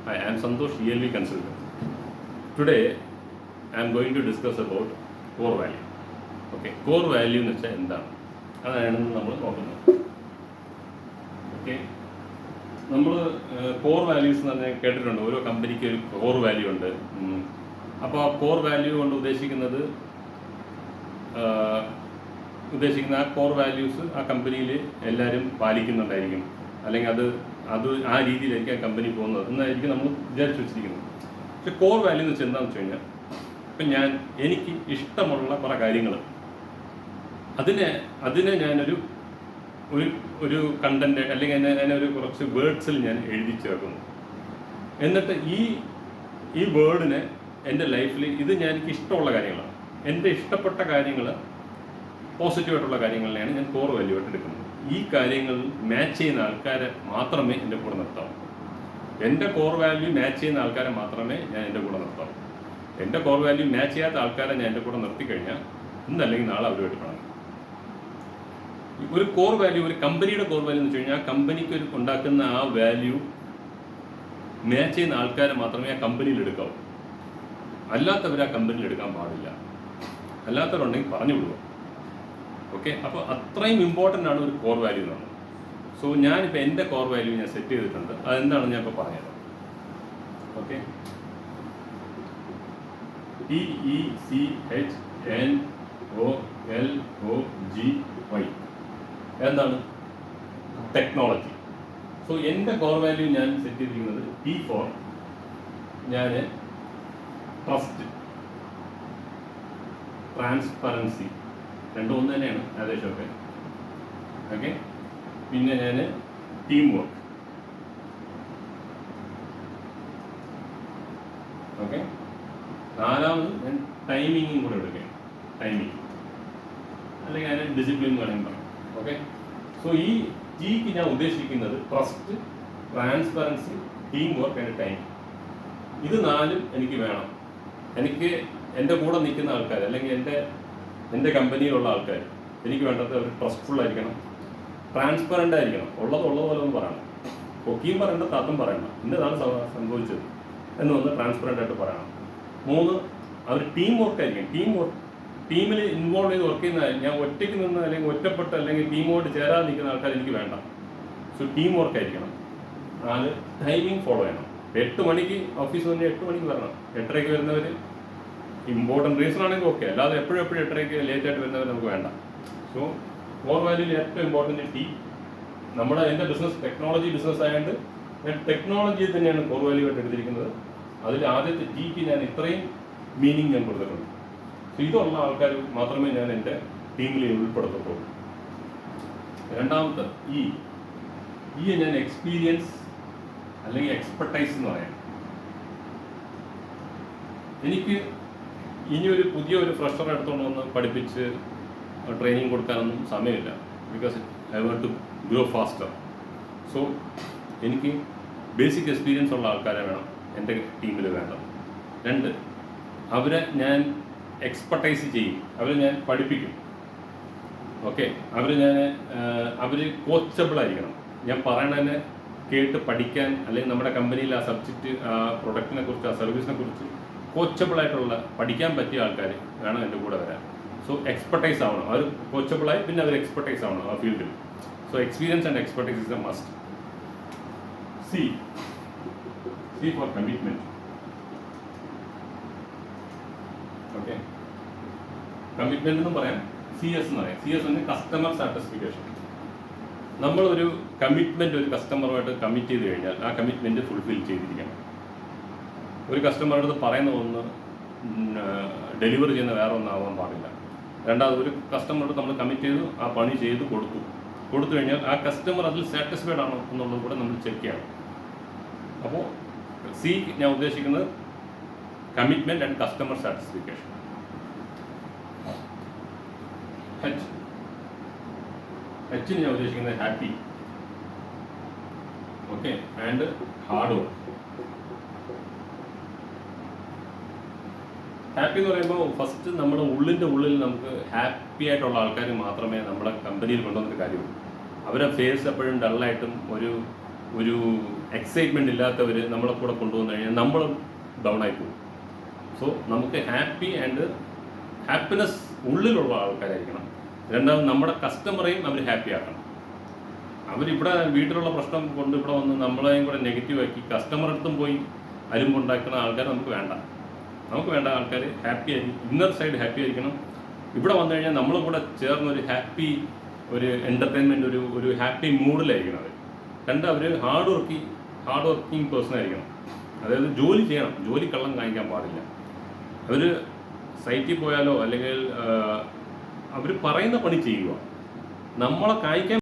Hi, I am Santosh, ELV consultant. Today, I am going to discuss about core value. Okay, core value എന്ന് വെച്ചാൽ എന്താണ്? അതാണ് നമ്മൾ നോക്കുന്നത്. ഓക്കെ, നമ്മൾ കോർ വാല്യൂസ് എന്ന് പറഞ്ഞാൽ കേട്ടിട്ടുണ്ട്. ഓരോ കമ്പനിക്ക് ഒരു കോർ വാല്യൂ ഉണ്ട്. അപ്പോൾ ആ കോർ വാല്യൂ കൊണ്ട് ഉദ്ദേശിക്കുന്ന ആ കോർ വാല്യൂസ് ആ കമ്പനിയിൽ എല്ലാവരും പാലിക്കുന്നുണ്ടായിരിക്കും, അല്ലെങ്കിൽ അത് ആ രീതിയിലായിരിക്കും ആ കമ്പനി പോകുന്നത് എന്നായിരിക്കും നമ്മൾ വിചാരിച്ചു വെച്ചിരിക്കുന്നത്. പക്ഷെ കോർ വാല്യൂ എന്ന് വെച്ചാൽ എന്താണെന്ന് വെച്ച് കഴിഞ്ഞാൽ, ഇപ്പം എനിക്ക് ഇഷ്ടമുള്ള കുറേ കാര്യങ്ങൾ അതിനെ ഞാനൊരു ഒരു കണ്ടന്റ് അല്ലെങ്കിൽ അതിനെ ഒരു കുറച്ച് വേർഡ്സിൽ ഞാൻ എഴുതി ചേർക്കുന്നു. എന്നിട്ട് ഈ വേർഡിനെ എൻ്റെ ലൈഫിൽ എനിക്ക് ഇഷ്ടമുള്ള കാര്യങ്ങളാണ്, എൻ്റെ ഇഷ്ടപ്പെട്ട കാര്യങ്ങൾ, പോസിറ്റീവായിട്ടുള്ള കാര്യങ്ങളിലാണ് ഞാൻ കോർ വാല്യൂ ആയിട്ട് എടുക്കുന്നത്. ഈ കാര്യങ്ങൾ മാച്ച് ചെയ്യുന്ന ആൾക്കാരെ മാത്രമേ എൻ്റെ കൂടെ നിർത്താവൂ. എൻ്റെ കോർ വാല്യൂ മാച്ച് ചെയ്യുന്ന ആൾക്കാരെ മാത്രമേ ഞാൻ എൻ്റെ കൂടെ നിർത്താവൂ. എൻ്റെ കോർ വാല്യൂ മാച്ച് ചെയ്യാത്ത ആൾക്കാരെ ഞാൻ എൻ്റെ കൂടെ നിർത്തിക്കഴിഞ്ഞാൽ ഇന്നല്ലെങ്കിൽ നാളെ അവരുമായിട്ട് കാണും. ഒരു കോർ വാല്യൂ, ഒരു കമ്പനിയുടെ കോർ വാല്യൂ എന്ന് വെച്ച് കഴിഞ്ഞാൽ ആ കമ്പനിക്ക് ഉണ്ടാക്കുന്ന ആ വാല്യൂ മാച്ച് ചെയ്യുന്ന ആൾക്കാരെ മാത്രമേ ആ കമ്പനിയിൽ എടുക്കാവൂ. അല്ലാത്തവർ ആ കമ്പനിയിൽ എടുക്കാൻ പാടില്ല. അല്ലാത്തവരുണ്ടെങ്കിൽ പറഞ്ഞു വിടുക. ഓക്കെ, അപ്പോൾ അത്രയും ഇമ്പോർട്ടൻ്റ് ആണ് ഒരു കോർ വാല്യൂ എന്ന് പറയുന്നത്. സോ ഞാനിപ്പോൾ എൻ്റെ കോർ വാല്യൂ ഞാൻ സെറ്റ് ചെയ്തിട്ടുണ്ട്. അതെന്താണെന്ന് ഞാൻ ഇപ്പോൾ പറഞ്ഞുതരാം. ഓക്കെ, TECHNOLOGY എന്താണ്? ടെക്നോളജി. സോ എൻ്റെ കോർ വാല്യൂ ഞാൻ സെറ്റ് ചെയ്തിരിക്കുന്നത് T ഫോർ ഞാൻ ട്രസ്റ്റ്, ട്രാൻസ്പെറൻസി, രണ്ടും ഒന്ന് തന്നെയാണ് ഏകദേശമൊക്കെ. ഓക്കെ, പിന്നെ ഞാൻ ടീം വർക്ക്. ഓക്കെ, നാലാമത് ഞാൻ ടൈമിങ്ങും കൂടെ എടുക്കുകയാണ്. ടൈമിങ് അല്ലെങ്കിൽ അതിന് ഡിസിപ്ലിൻ വേണമെങ്കിൽ പറയാം. ഓക്കെ, സോ ഈ ടിക്ക് ഞാൻ ഉദ്ദേശിക്കുന്നത് trust, transparency, team work and time. ഇത് നാലും എനിക്ക് വേണം. എനിക്ക് എൻ്റെ കൂടെ നിൽക്കുന്ന ആൾക്കാർ അല്ലെങ്കിൽ എൻ്റെ കമ്പനിയിലുള്ള ആൾക്കാർ എനിക്ക് വേണ്ടത് അവർ ട്രസ്റ്റ്ഫുൾ ആയിരിക്കണം, ട്രാൻസ്പെറൻ്റ് ആയിരിക്കണം, ഉള്ളത് പോലെ ഒന്ന് പറയണം. കൊക്കിയും പറയണ്ട, താത്തും പറയണ്ട, ഇന്നതാണ് സംഭവിച്ചത് എന്നൊന്ന് ട്രാൻസ്പെറൻ്റ് ആയിട്ട് പറയണം. 3, അവർ ടീം വർക്ക് ആയിരിക്കും. ടീമിൽ ഇൻവോൾവ് ചെയ്ത് വർക്ക് ചെയ്യുന്ന, ഞാൻ ഒറ്റയ്ക്ക് നിന്ന് അല്ലെങ്കിൽ ഒറ്റപ്പെട്ട് അല്ലെങ്കിൽ ടീമോട് ചേരാതെ നിൽക്കുന്ന ആൾക്കാർ എനിക്ക് വേണ്ട. സോ ടീം വർക്ക് ആയിരിക്കണം. 4, ടൈമിംഗ് ഫോളോ ചെയ്യണം. 8 മണിക്ക് ഓഫീസ് വന്ന് 8 മണിക്ക് വരണം. 8:30 വരുന്നവർ ഇമ്പോർട്ടൻറ്റ് റീസൺ ആണെങ്കിൽ ഓക്കെ, അല്ലാതെ എപ്പോഴും 8:30 ലേറ്റായിട്ട് വരുന്നവർ നമുക്ക് വേണ്ട. സോ കോർ വാല്യൂയിൽ ഏറ്റവും ഇമ്പോർട്ടൻറ്റ് ടി. എൻ്റെ ബിസിനസ് ടെക്നോളജി ബിസിനസ് ആയതുകൊണ്ട് ഞാൻ ടെക്നോളജിയെ തന്നെയാണ് കോർ വാല്യൂ ആയിട്ട് എടുത്തിരിക്കുന്നത്. അതിൽ ആദ്യത്തെ ടിക്ക് ഞാൻ ഇത്രയും മീനിങ് ഞാൻ കൊടുത്തിട്ടുണ്ട്. സോ ഇതുള്ള ആൾക്കാർ മാത്രമേ ഞാൻ എൻ്റെ ടീമിൽ ഉൾപ്പെടുത്തത്തുള്ളൂ. രണ്ടാമത്തെ ഈ ഞാൻ എക്സ്പീരിയൻസ് അല്ലെങ്കിൽ എക്സ്പെർട്ടൈസ് എന്ന് പറയാം. എനിക്ക് ഇനിയൊരു പുതിയൊരു ഫ്രഷർ എടുത്തുകൊണ്ട് വന്ന് പഠിപ്പിച്ച് ട്രെയിനിങ് കൊടുക്കാനൊന്നും സമയമില്ല. Because I want to grow faster. So എനിക്ക് ബേസിക് എക്സ്പീരിയൻസ് ഉള്ള ആൾക്കാരെ വേണം എൻ്റെ ടീമിൽ വേണ്ടത്. 2, അവരെ ഞാൻ എക്സ്പെർട്ടൈസ് ചെയ്യും, അവരെ ഞാൻ പഠിപ്പിക്കും. ഓക്കെ, അവർ കോച്ചബിൾ ആയിരിക്കണം. ഞാൻ പറയണതിനെ കേട്ട് പഠിക്കാൻ, അല്ലെങ്കിൽ നമ്മുടെ കമ്പനിയിൽ ആ സബ്ജക്റ്റ്, ആ പ്രൊഡക്റ്റിനെ കുറിച്ച്, ആ സർവീസിനെ കുറിച്ച് കോച്ചബിൾ ആയിട്ടുള്ള പഠിക്കാൻ പറ്റിയ ആൾക്കാർ വേണം എൻ്റെ കൂടെ വരാൻ. സോ എക്സ്പെർട്ടൈസ് ആവണം. അവർ കോച്ചബിളായി പിന്നെ അവർ എക്സ്പെർട്ടൈസ് ആവണം ആ ഫീൽഡിൽ. So experience and expertise is a must. C for commitment. Okay, commitment എന്നും പറയാം, CS എന്ന് പറയാം. CS എന്ന് കസ്റ്റമർ സാറ്റിസ്ഫിക്കേഷൻ. നമ്മളൊരു കമ്മിറ്റ്മെൻറ്റ് ഒരു കസ്റ്റമറുമായിട്ട് കമ്മിറ്റ് ചെയ്ത് കഴിഞ്ഞാൽ ആ കമ്മിറ്റ്മെൻറ്റ് ഫുൾഫിൽ ചെയ്തിരിക്കണം. ഒരു കസ്റ്റമറുടെ അടുത്ത് പറയുന്ന ഒന്ന് ഡെലിവറി ചെയ്യുന്ന വേറെ ഒന്നാവാൻ പാടില്ല. രണ്ടാമത്, ഒരു കസ്റ്റമറുടെ നമ്മൾ കമ്മിറ്റ് ചെയ്തു, ആ പണി ചെയ്ത് കൊടുത്തു കഴിഞ്ഞാൽ ആ കസ്റ്റമർ അതിൽ സാറ്റിസ്ഫൈഡ് ആണോ എന്നുള്ളത് കൂടെ നമ്മൾ ചെക്ക് ചെയ്യണം. അപ്പോൾ C ഞാൻ ഉദ്ദേശിക്കുന്നത് commitment and customer satisfaction. H ഞാൻ ഉദ്ദേശിക്കുന്നത് happy. Okay, and hard work. Happy എന്ന് പറയുമ്പോൾ ഫസ്റ്റ് നമ്മുടെ ഉള്ളിൽ നമുക്ക് ഹാപ്പി ആയിട്ടുള്ള ആൾക്കാർ മാത്രമേ നമ്മളെ കമ്പനിയിൽ കൊണ്ടുവന്നിട്ട് കാര്യമുള്ളൂ. അവരെ ഫേസ് എപ്പോഴും ഡള്ളായിട്ടും ഒരു എക്സൈറ്റ്മെൻറ്റ് ഇല്ലാത്തവർ നമ്മളെ കൂടെ കൊണ്ടുവന്നു കഴിഞ്ഞാൽ നമ്മളും ഡൗൺ ആയി പോകും. സോ നമുക്ക് ഹാപ്പിനെസ് ഉള്ളിലുള്ള ആൾക്കാരായിരിക്കണം. രണ്ടാമത് നമ്മുടെ കസ്റ്റമറെയും അവർ ഹാപ്പി ആക്കണം. അവരിവിടെ വീട്ടിലുള്ള പ്രശ്നം കൊണ്ട് ഇവിടെ വന്ന് നമ്മളെയും കൂടെ നെഗറ്റീവാക്കി കസ്റ്റമർ അടുത്തും പോയി അരുമ്പുണ്ടാക്കുന്ന ആൾക്കാർ നമുക്ക് വേണ്ട ആൾക്കാർ ഹാപ്പി ആയിരിക്കും, ഇന്നർ സൈഡ് ഹാപ്പി ആയിരിക്കണം. ഇവിടെ വന്നു കഴിഞ്ഞാൽ നമ്മളും കൂടെ ചേർന്ന് ഒരു എൻ്റർടൈൻമെൻറ്റ് ഒരു ഹാപ്പി മൂഡിലായിരിക്കണം അവർ. അവർ ഹാർഡ് വർക്കിംഗ് പേഴ്സൺ ആയിരിക്കണം. അതായത് ജോലി ചെയ്യണം, ജോലി കള്ളം കാണിക്കാൻ പാടില്ല. അവർ സൈറ്റിൽ പോയാലോ അല്ലെങ്കിൽ അവർ പറയുന്ന പണി ചെയ്യുക, നമ്മളെ കാണിക്കാൻ